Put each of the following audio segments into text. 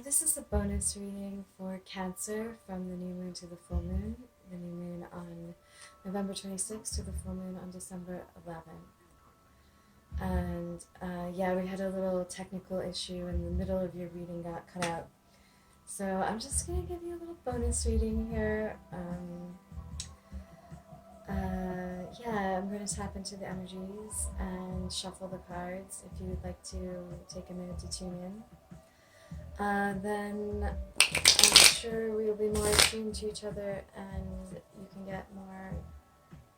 This is a bonus reading for Cancer from the new moon to the full moon. The new moon on November 26th to the full moon on December 11th. And yeah, we had a little technical issue in the middle of your reading, got cut out. So I'm just going to give you a little bonus reading here. Yeah, I'm going to tap into the energies and shuffle the cards if you would like to take a minute to tune in. Then I'm sure we will be more attuned to each other and you can get more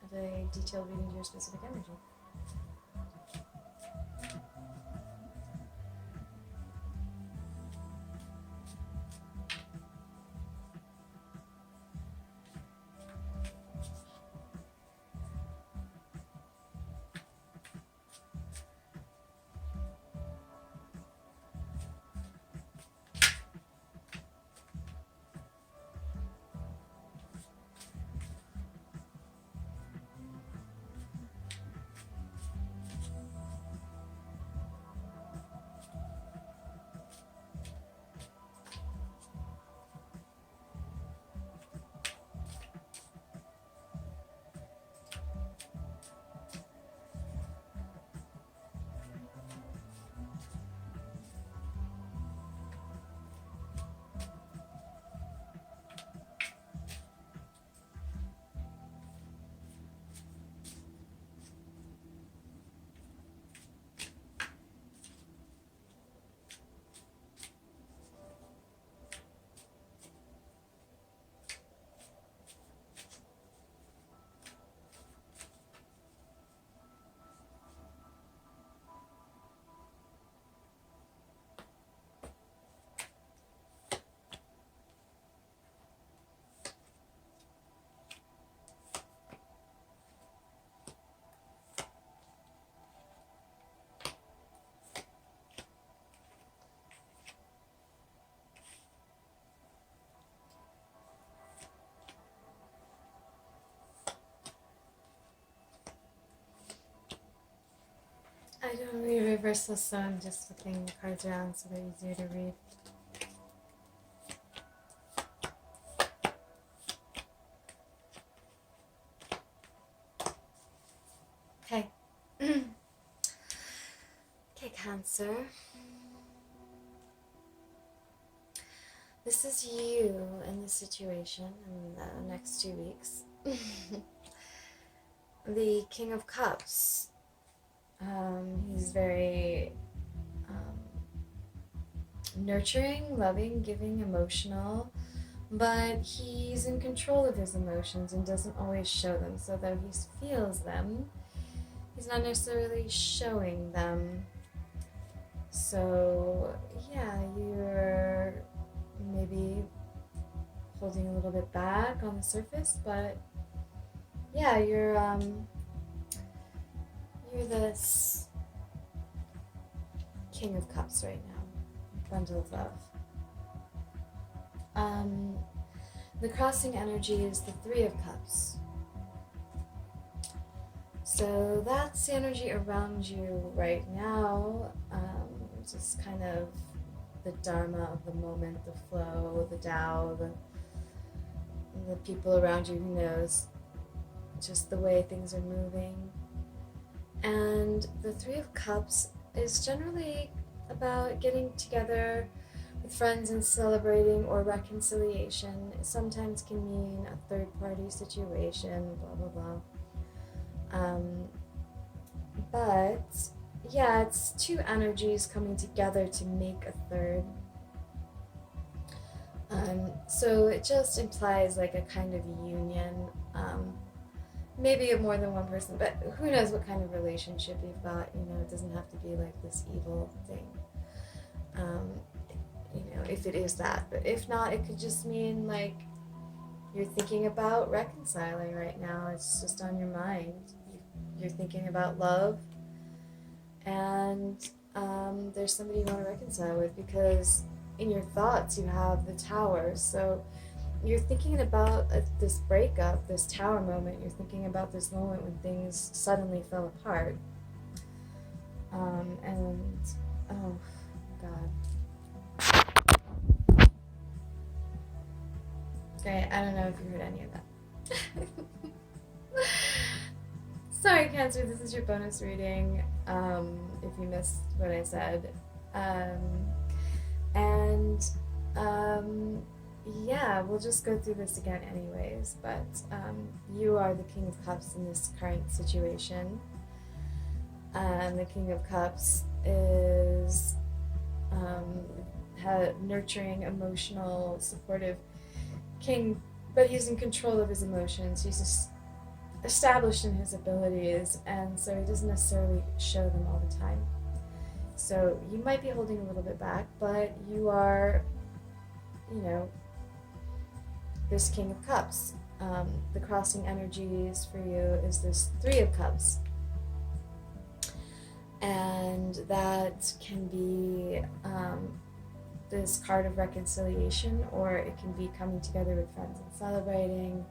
of a detailed reading to your specific energy. I don't read reversal, so I'm just flipping the cards around so they're easier to read. Okay. Okay, Cancer. This is you in this situation in the next 2 weeks. The King of Cups. He's very nurturing, loving, giving, emotional, but he's in control of his emotions and doesn't always show them. So though he feels them, he's not necessarily showing them. So yeah, you're maybe holding a little bit back on the surface, but yeah, you're this King of Cups right now, bundle of love. The crossing energy is the Three of Cups. So that's the energy around you right now. Just kind of the dharma of the moment, the flow, the Tao, the people around you, who knows, just the way things are moving. And the Three of Cups is generally about getting together with friends and celebrating, or reconciliation. It sometimes can mean a third-party situation, blah, blah, blah. But yeah, it's two energies coming together to make a third. So it just implies like a kind of union, maybe of more than one person, but who knows what kind of relationship you've got. It doesn't have to be like this evil thing, if it is that. But if not, it could just mean like you're thinking about reconciling right now. It's just on your mind. You're thinking about love, and there's somebody you want to reconcile with, because in your thoughts you have the Tower. So you're thinking about this breakup, this Tower moment. You're thinking about this moment when things suddenly fell apart. And oh God, Okay, I don't know if you heard any of that. Sorry, Cancer, this is your bonus reading. If you missed what I said. And yeah, we'll just go through this again anyways, but you are the King of Cups in this current situation. The King of Cups is nurturing, emotional, supportive king, but he's in control of his emotions. He's just established in his abilities, and so he doesn't necessarily show them all the time. So you might be holding a little bit back, but you are, you know, this King of Cups. The crossing energies for you is this Three of Cups. And that can be this card of reconciliation, or it can be coming together with friends and celebrating.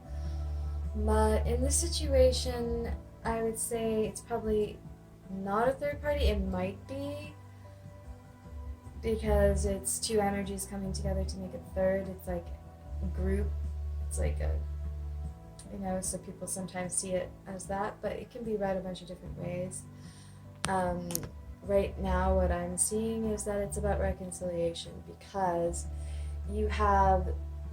But in this situation, I would say it's probably not a third party. It might be, because it's two energies coming together to make a third. It's like a group. It's like a, you know, so people sometimes see it as that, but it can be read a bunch of different ways. Right now, what I'm seeing is that it's about reconciliation, because you have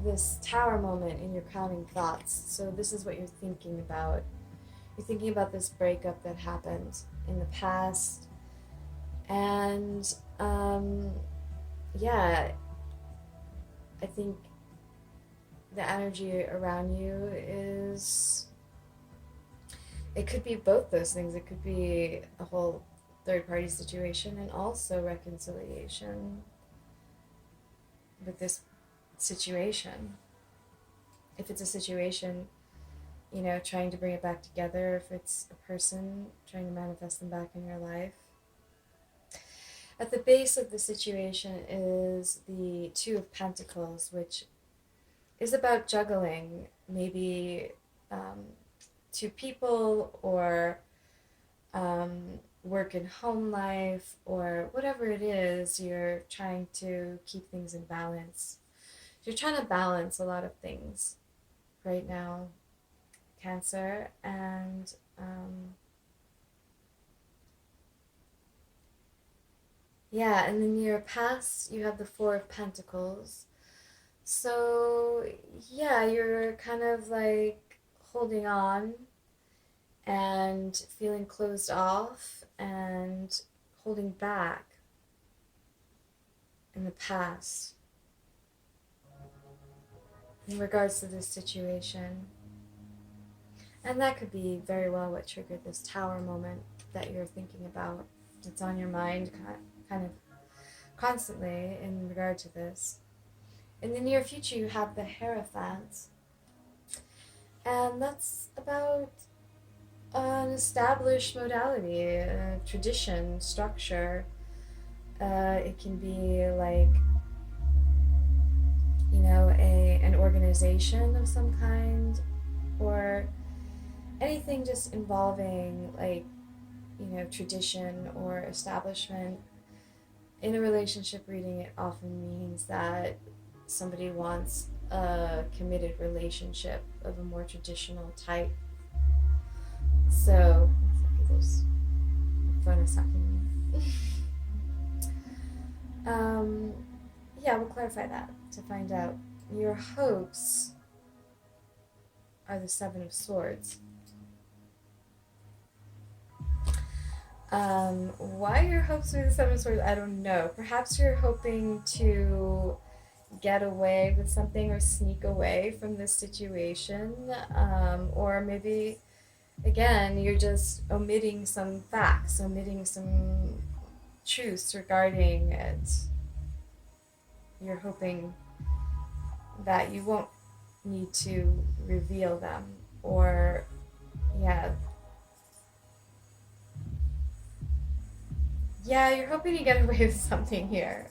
this tower moment in your crowning thoughts. So this is what you're thinking about. You're thinking about this breakup that happened in the past. And yeah, I think the energy around you is, it could be both those things. It could be a whole third party situation and also reconciliation with this situation. If it's a situation, you know, trying to bring it back together. If it's a person, trying to manifest them back in your life. At the base of the situation is the Two of Pentacles, which is about juggling maybe two people, or work and home life, or whatever it is. You're trying to keep things in balance. You're trying to balance a lot of things right now, Cancer, and yeah, and in your past you have the Four of Pentacles. So yeah, you're kind of like holding on and feeling closed off and holding back in the past in regards to this situation. And that could be very well what triggered this tower moment that you're thinking about. It's on your mind kind of constantly in regard to this. In the near future, you have the Hierophant, and that's about an established modality, a tradition, structure. It can be like, you know, an organization of some kind, or anything just involving, like, you know, tradition or establishment. In a relationship reading, it often means that somebody wants a committed relationship of a more traditional type. So, sorry, there's a phone attacking me. Yeah, we'll clarify that to find out. Your hopes are the Seven of Swords. Why your hopes are the Seven of Swords, I don't know. Perhaps you're hoping to get away with something or sneak away from this situation, or maybe, again, you're just omitting some facts, omitting some truths regarding it. You're hoping that you won't need to reveal them, or yeah, you're hoping to get away with something here.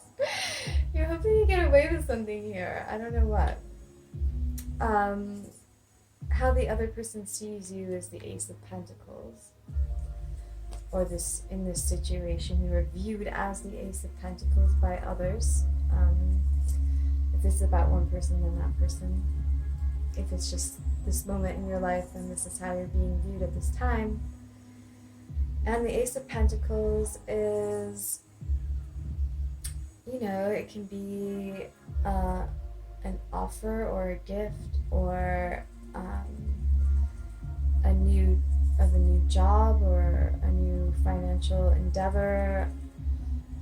You're hoping to get away with something here. I don't know what. How the other person sees you is the Ace of Pentacles. Or this, in this situation, you are viewed as the Ace of Pentacles by others. If this is about one person, then that person. if it's just this moment in your life, then this is how you're being viewed at this time. And the Ace of Pentacles is, it can be an offer or a gift, or a new job, or a new financial endeavor,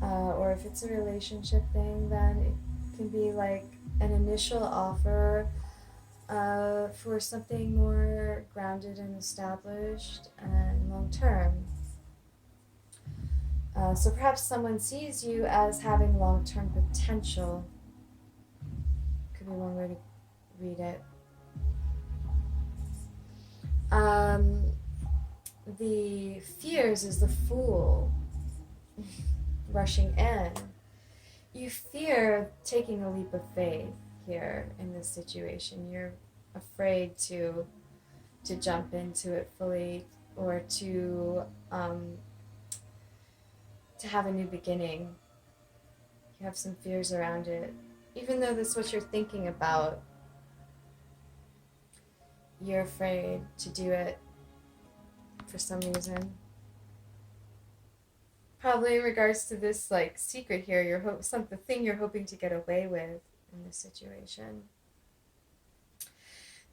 or if it's a relationship thing, then it can be like an initial offer for something more grounded and established and long term. So perhaps someone sees you as having long-term potential. Could be one way to read it. The fears is the Fool rushing in. You fear taking a leap of faith here in this situation. You're afraid to jump into it fully, or to have a new beginning. You have some fears around it. Even though this is what you're thinking about, you're afraid to do it for some reason. Probably in regards to this like secret here, the thing you're hoping to get away with in this situation.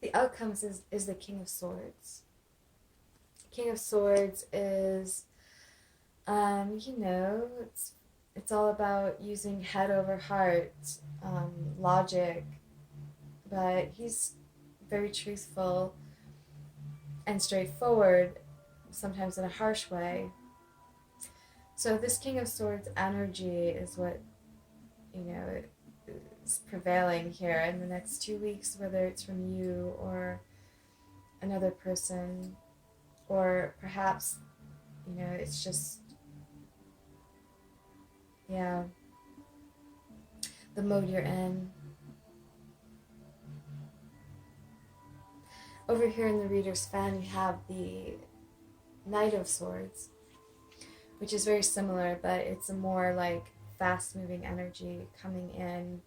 The outcomes is the King of Swords. King of Swords is, it's all about using head over heart, logic, but he's very truthful and straightforward, sometimes in a harsh way. So this King of Swords energy is what, is prevailing here in the next 2 weeks, whether it's from you or another person, or perhaps, it's just, the mode you're in. Over here in the Reader's Fan, you have the Knight of Swords, which is very similar, but it's a more like fast-moving energy coming in,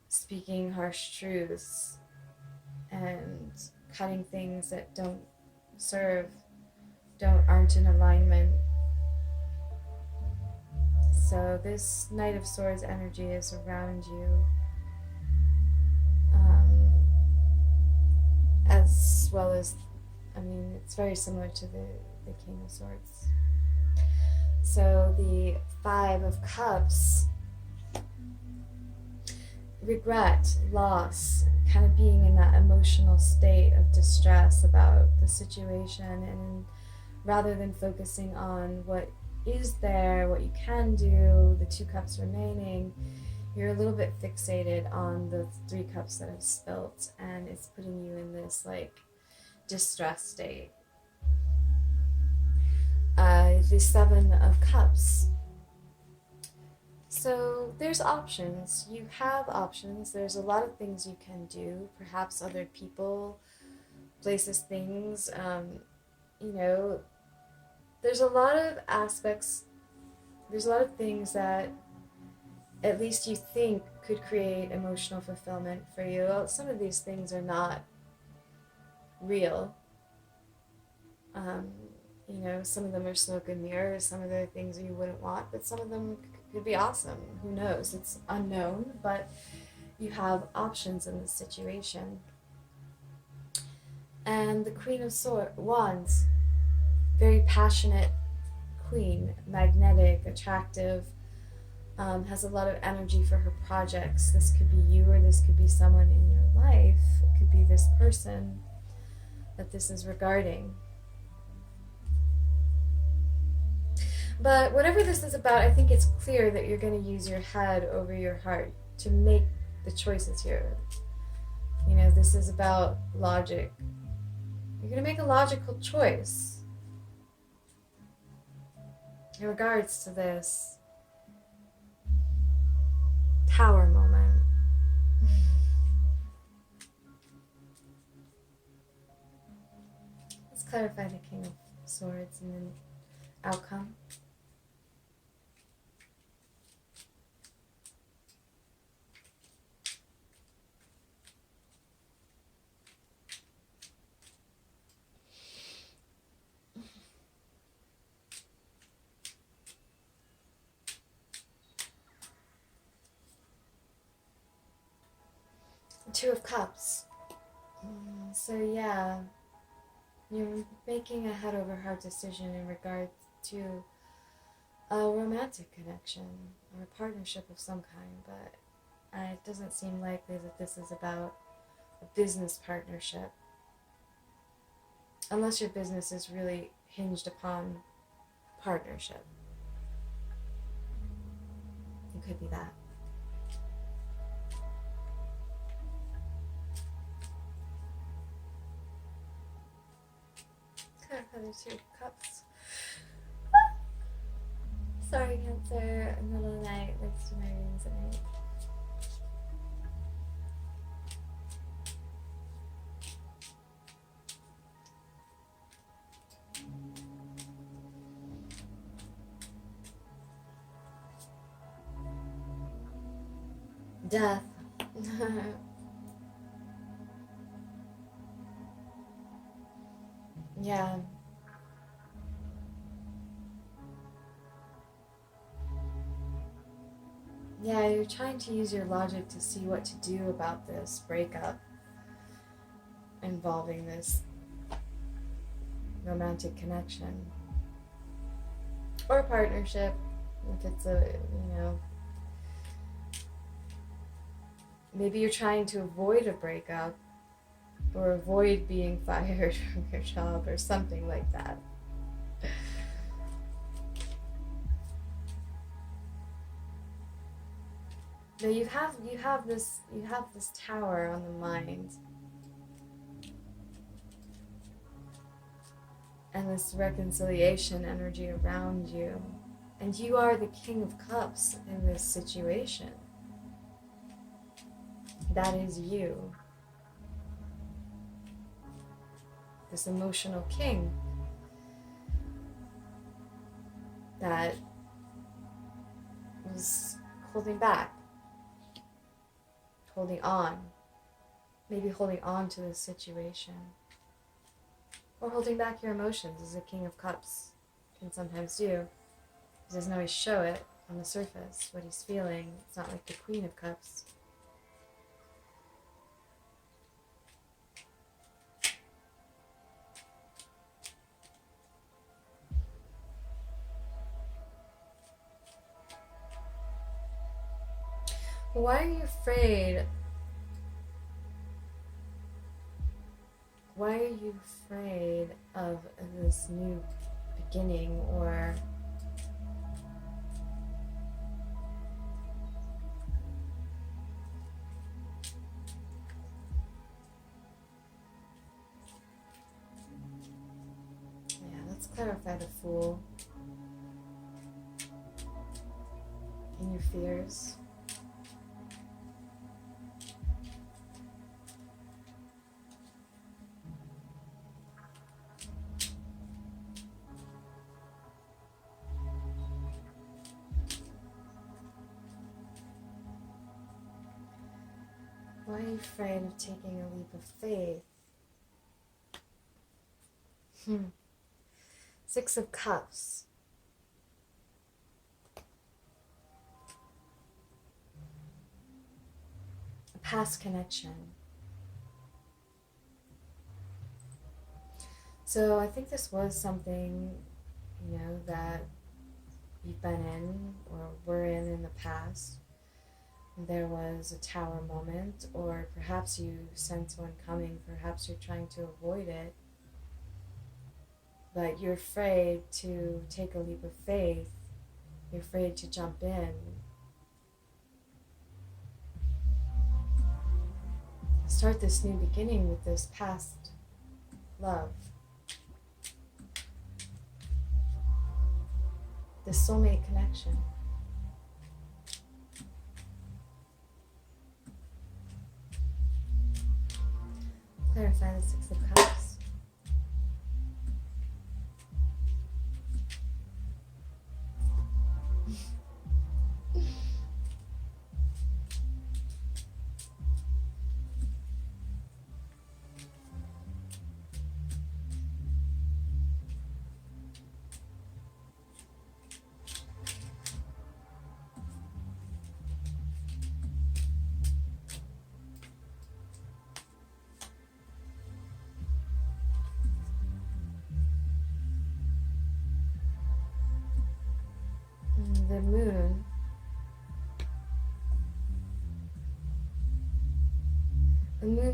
speaking harsh truths, and cutting things that aren't in alignment. So this Knight of Swords energy is around you, as well as, it's very similar to the King of Swords. So the Five of Cups, regret, loss, kind of being in that emotional state of distress about the situation, and rather than focusing on what is there, what you can do, the 2 cups remaining, you're a little bit fixated on the 3 cups that have spilt, and it's putting you in this like distress state. The Seven of Cups. So there's options. You have options. There's a lot of things you can do. Perhaps other people, places, things. There's a lot of aspects. There's a lot of things that at least you think could create emotional fulfillment for you. Some of these things are not real. Some of them are smoke and mirrors, some of the things you wouldn't want, but some of them could be awesome. Who knows? It's unknown, but you have options in this situation. And the Queen of Wands, very passionate queen, magnetic, attractive, has a lot of energy for her projects. This could be you, or this could be someone in your life. It could be this person that this is regarding. But whatever this is about, I think it's clear that you're going to use your head over your heart to make the choices here. This is about logic. You're going to make a logical choice in regards to this Tower moment. Let's clarify the King of Swords and then outcome. Two of Cups. So yeah, you're making a head over heart decision in regards to a romantic connection or a partnership of some kind, but it doesn't seem likely that this is about a business partnership. Unless your business is really hinged upon partnership. It could be that. Kind of other Two of Cups. Sorry, Cancer, middle of the night, likes to do my readings at night. Death. Yeah. Yeah, you're trying to use your logic to see what to do about this breakup involving this romantic connection. Or partnership, if it's maybe you're trying to avoid a breakup or avoid being fired from your job or something like that. Now you have this tower on the mind, and this reconciliation energy around you, and you are the King of Cups in this situation. That is you, this emotional king that was holding back, holding on, maybe holding on to this situation, or holding back your emotions, as a King of Cups can sometimes do. He doesn't always show it on the surface, what he's feeling. It's not like the Queen of Cups. Why are you afraid? Why are you afraid of this new beginning, or let's clarify the Fool and your fears. Why are you afraid of taking a leap of faith? Six of Cups. A past connection. So I think this was something, that you've been in or were in the past. There was a tower moment, or perhaps you sense one coming, perhaps you're trying to avoid it, but you're afraid to take a leap of faith, you're afraid to jump in. Start this new beginning with this past love, this soulmate connection. Clarify the Six of Cups.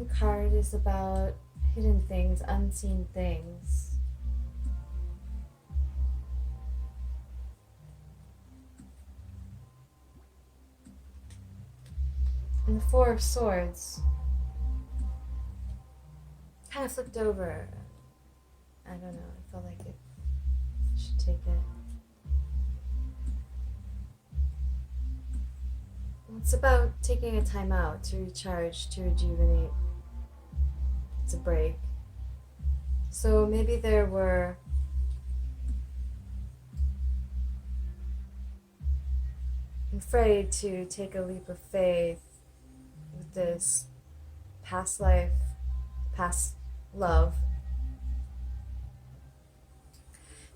second card is about hidden things, unseen things. And the Four of Swords kind of flipped over. I don't know, I felt like it should take it. It's about taking a time out to recharge, to rejuvenate. It's a break. So maybe there were afraid to take a leap of faith with this past life, past love,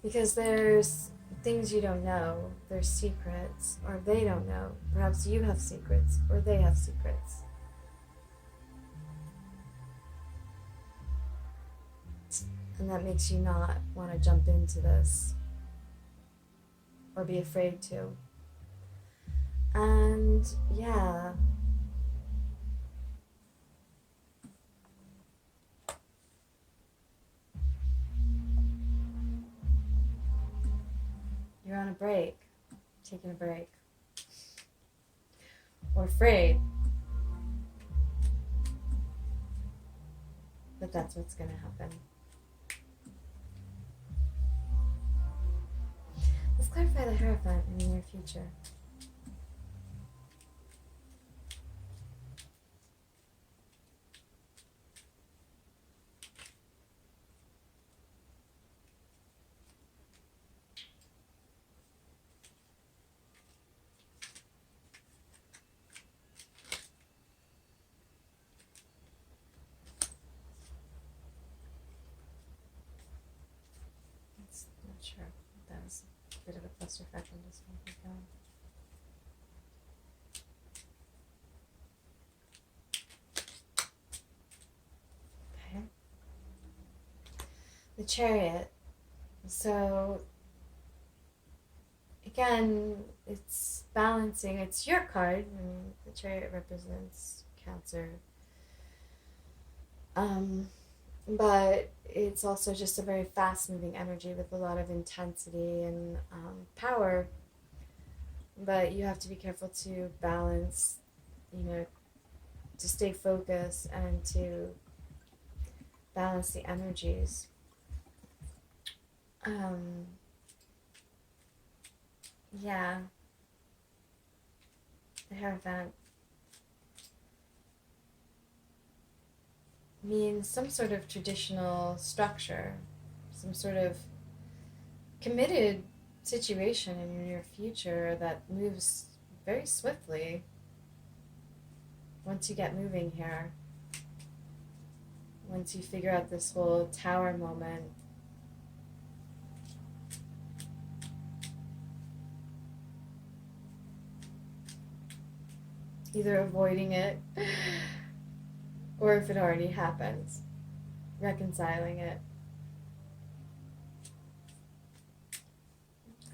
because there's things you don't know, there's secrets, or they don't know. Perhaps you have secrets, or they have secrets. And that makes you not want to jump into this, or be afraid to. And yeah, you're on a break, taking a break, or afraid, but that's what's going to happen. Let's clarify the Hierophant in the near future. Not sure. That was a bit of a clusterfuck. I'm just going to keep going. Okay. The Chariot. So, again, it's balancing. It's your card. I mean, the Chariot represents Cancer. But it's also just a very fast-moving energy with a lot of intensity and power. But you have to be careful to balance, to stay focused and to balance the energies. Yeah. The Hierophant means some sort of traditional structure, some sort of committed situation in your near future that moves very swiftly once you get moving here. Once you figure out this whole tower moment. Either avoiding it or if it already happens, reconciling it.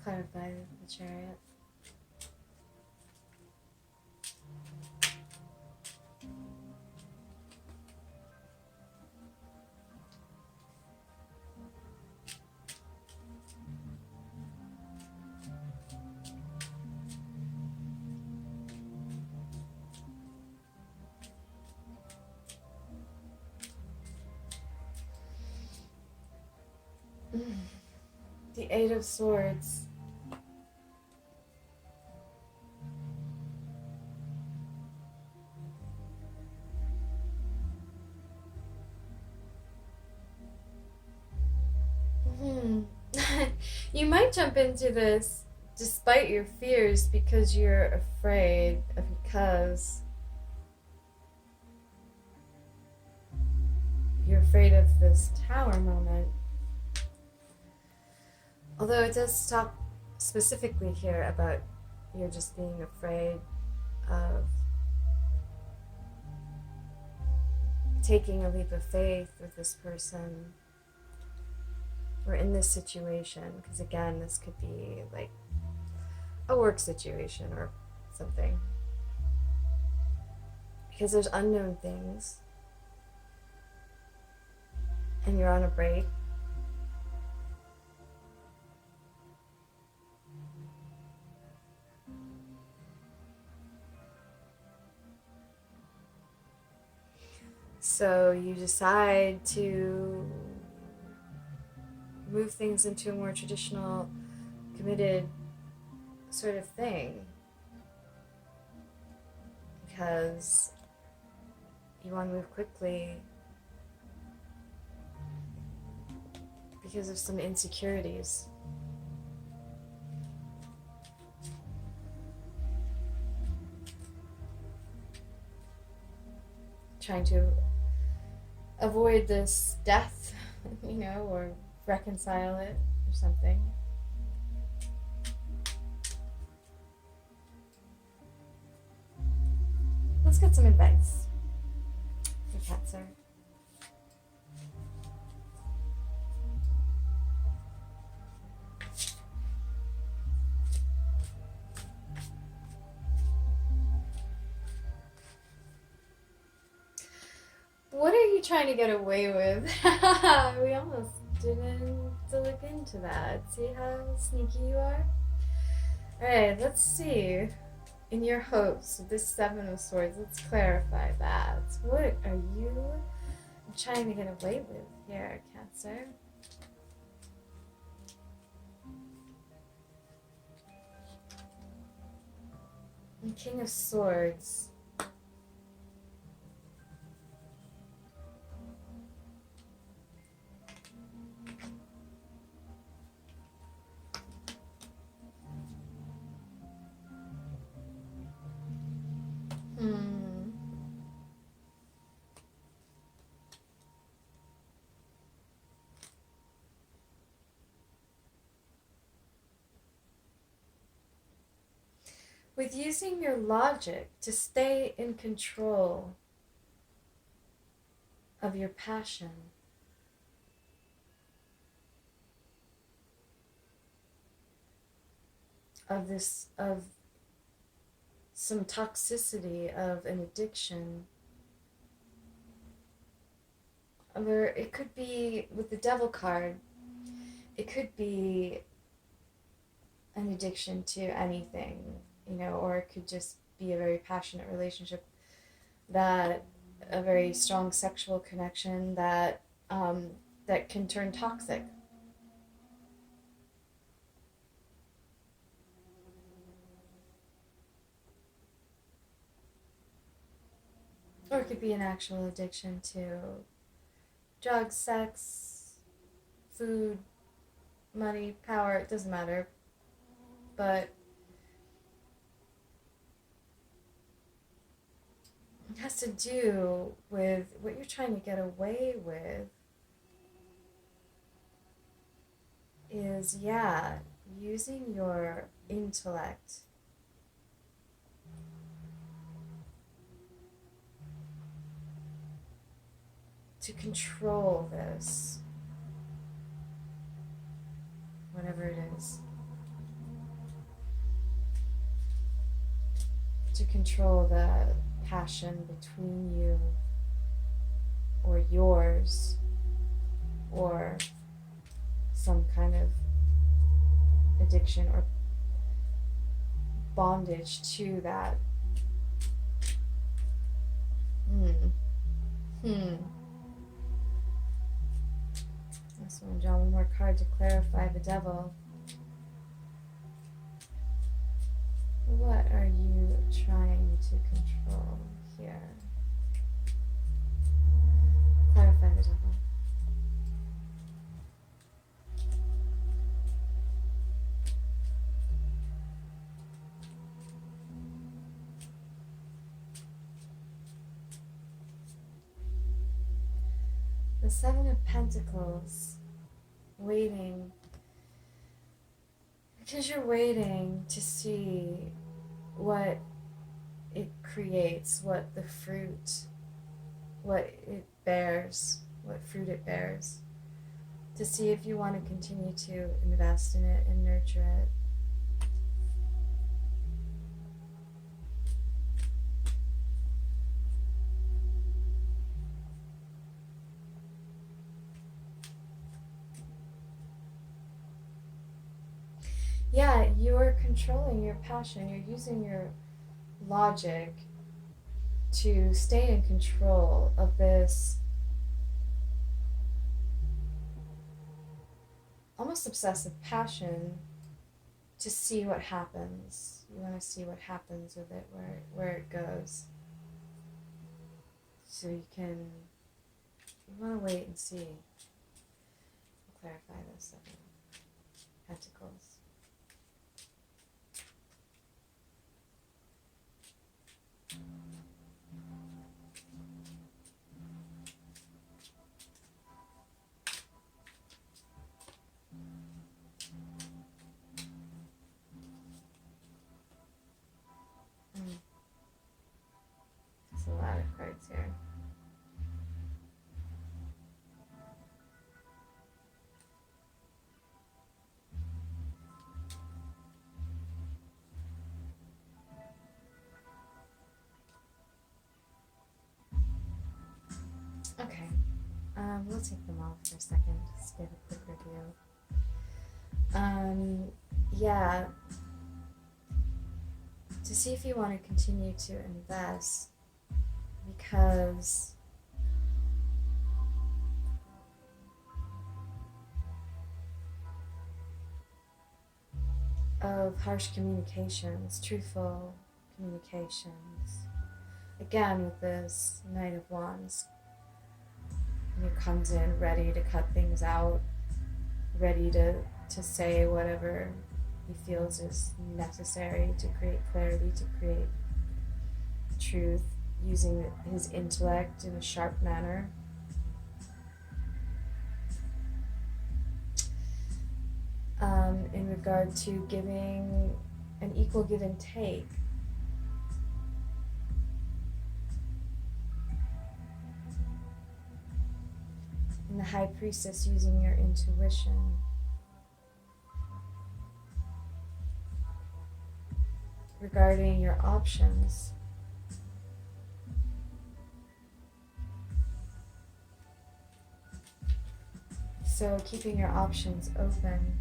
Clarify the Chariot. The Eight of Swords. You might jump into this despite your fears because you're afraid, because you're afraid of this tower moment. Although it does talk specifically here about you're just being afraid of taking a leap of faith with this person or in this situation, because again, this could be like a work situation or something, because there's unknown things, and you're on a break. So you decide to move things into a more traditional, committed sort of thing because you want to move quickly because of some insecurities. Trying to avoid this death, or reconcile it or something. Let's get some advice for Cancer. What are you trying to get away with? We almost didn't look into that. See how sneaky you are? Alright, let's see. In your hopes with this Seven of Swords, let's clarify that. What are you trying to get away with here, Cancer? And King of Swords. With using your logic to stay in control of your passion. Of some toxicity of an addiction. Or it could be, with the Devil card, it could be an addiction to anything, or it could just be a very passionate relationship, that a very strong sexual connection that can turn toxic. Or it could be an actual addiction to drugs, sex, food, money, power, it doesn't matter. But it has to do with what you're trying to get away with is, using your intellect to control this, whatever it is. To control the passion between you, or yours, or some kind of addiction or bondage to that. I just want to draw one more card to clarify the Devil. What are you trying to control here? Clarify the Devil. The Seven of Pentacles, waiting, because you're waiting to see what it creates, what the fruit, what it bears, what fruit it bears, to see if you want to continue to invest in it and nurture it. you're controlling your passion, you're using your logic to stay in control of this almost obsessive passion to see what happens. You want to see what happens with it, where it goes. So you want to wait and see. I'll clarify those 7 pentacles. There's a lot of cards here. Okay, we'll take them off for a second, just give a quick review. Yeah, to see if you want to continue to invest because of harsh communications, truthful communications. Again, with this Knight of Wands, he comes in ready to cut things out, ready to say whatever he feels is necessary to create clarity, to create truth, using his intellect in a sharp manner. In regard to giving an equal give and take. And the High Priestess using your intuition. Regarding your options. So keeping your options open.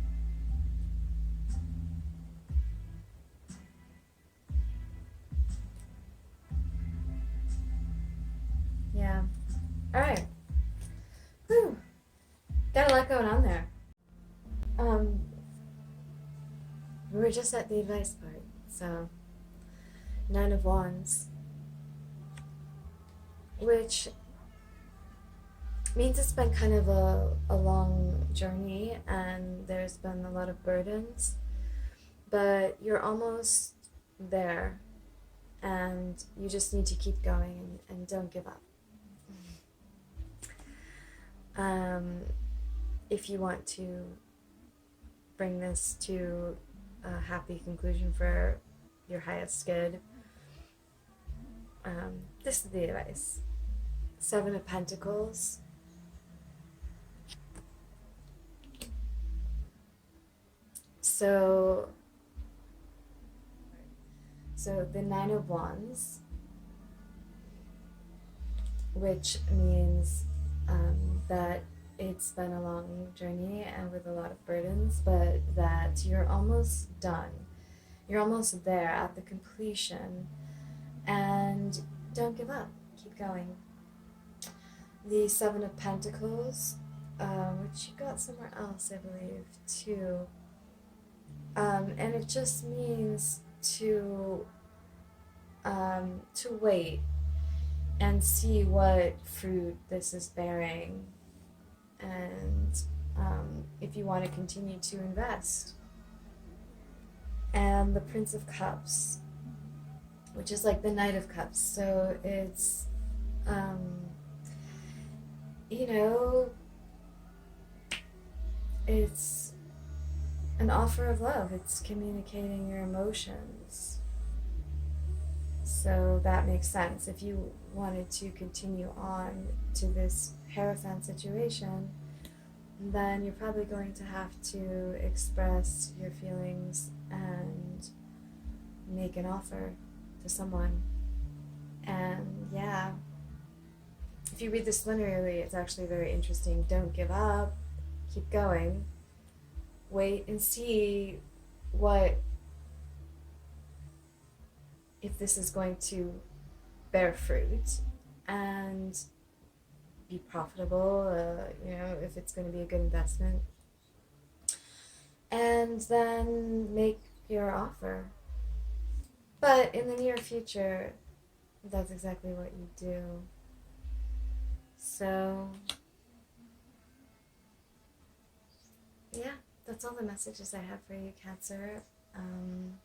Yeah. All right. Whew. Got a lot going on there. We were just at the advice part. So, 9 of Wands, which means it's been kind of a long journey and there's been a lot of burdens, but you're almost there and you just need to keep going and don't give up. If you want to bring this to a happy conclusion for your highest good, this is the advice. 7 of Pentacles. So the 9 of Wands, which means that it's been a long journey and with a lot of burdens, but that you're almost done. You're almost there at the completion, and don't give up. Keep going. The 7 of Pentacles, which you got somewhere else, I believe, too. And it just means to wait and see what fruit this is bearing, and if you want to continue to invest. And the Prince of Cups, which is like the Knight of Cups, so it's it's an offer of love. It's communicating your emotions. So that makes sense. If you wanted to continue on to this Hierophant situation, then you're probably going to have to express your feelings and make an offer to someone. And yeah, if you read this linearly, it's actually very interesting. Don't give up. Keep going. Wait and see what if this is going to bear fruit and be profitable, if it's going to be a good investment, and then make your offer. But in the near future, that's exactly what you do. So, yeah, that's all the messages I have for you, Cancer. Um,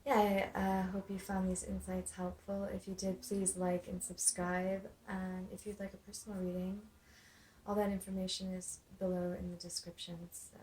yeah, I hope you found these insights helpful. If you did, please like and subscribe. And if you'd like a personal reading, all that information is below in the description. So,